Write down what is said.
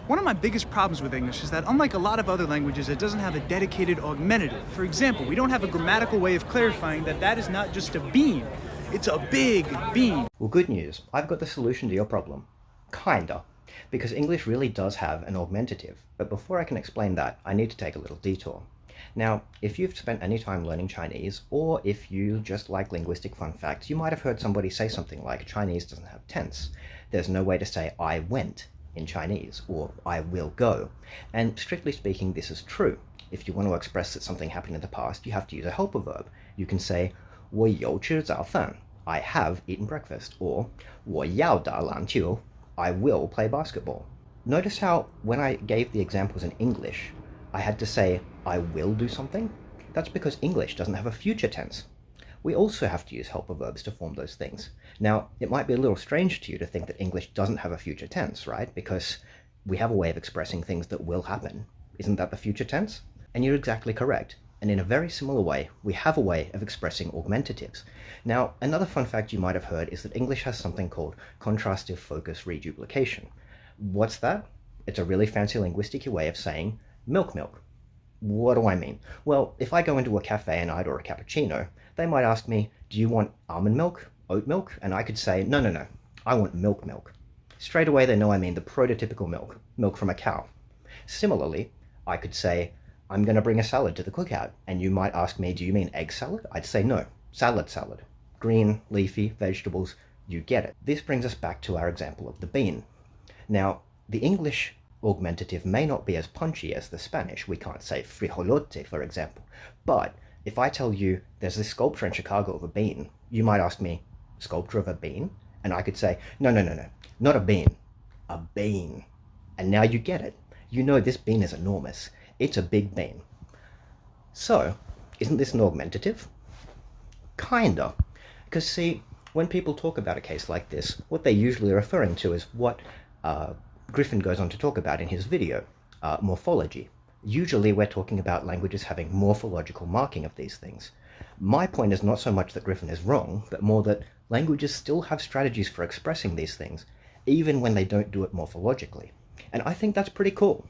One of my biggest problems with English is that unlike a lot of other languages, it doesn't have a dedicated augmentative. For example, we don't have a grammatical way of clarifying that that is not just a bean, it's a big bean. Well, good news. I've got the solution to your problem. Kinda. Because English really does have an augmentative. But before I can explain that, I need to take a little detour. Now, if you've spent any time learning Chinese, or if you just like linguistic fun facts, you might have heard somebody say something like Chinese doesn't have tense. There's no way to say I went in Chinese, or I will go. And strictly speaking, this is true. If you want to express that something happened in the past, you have to use a helper verb. You can say 我有吃早饭, I have eaten breakfast, or 我要打篮球, I will play basketball. Notice how when I gave the examples in English, I had to say I will do something? That's because English doesn't have a future tense. We also have to use helper verbs to form those things. Now, it might be a little strange to you to think that English doesn't have a future tense, right? Because we have a way of expressing things that will happen. Isn't that the future tense? And you're exactly correct. And in a very similar way, we have a way of expressing augmentatives. Now, another fun fact you might have heard is that English has something called contrastive focus reduplication. What's that? It's a really fancy linguistic way of saying milk milk. What do I mean? Well, if I go into a cafe and I'd order a cappuccino, they might ask me, do you want almond milk, oat milk? And I could say, no, I want milk milk. Straight away they know I mean the prototypical milk, milk from a cow. Similarly, I could say, I'm going to bring a salad to the cookout, and you might ask me, do you mean egg salad? I'd say no, salad. Green, leafy, vegetables, you get it. This brings us back to our example of the bean. Now, the English augmentative may not be as punchy as the Spanish. We can't say frijolote, for example. But if I tell you there's this sculpture in Chicago of a bean, you might ask me, sculpture of a bean? And I could say, no, not a bean, a bean. And now you get it. You know this bean is enormous. It's a big bean. So, isn't this an augmentative? Kinda. Because see, when people talk about a case like this, what they're usually referring to is what Griffin goes on to talk about in his video, morphology. Usually we're talking about languages having morphological marking of these things. My point is not so much that Griffin is wrong, but more that languages still have strategies for expressing these things, even when they don't do it morphologically. And I think that's pretty cool.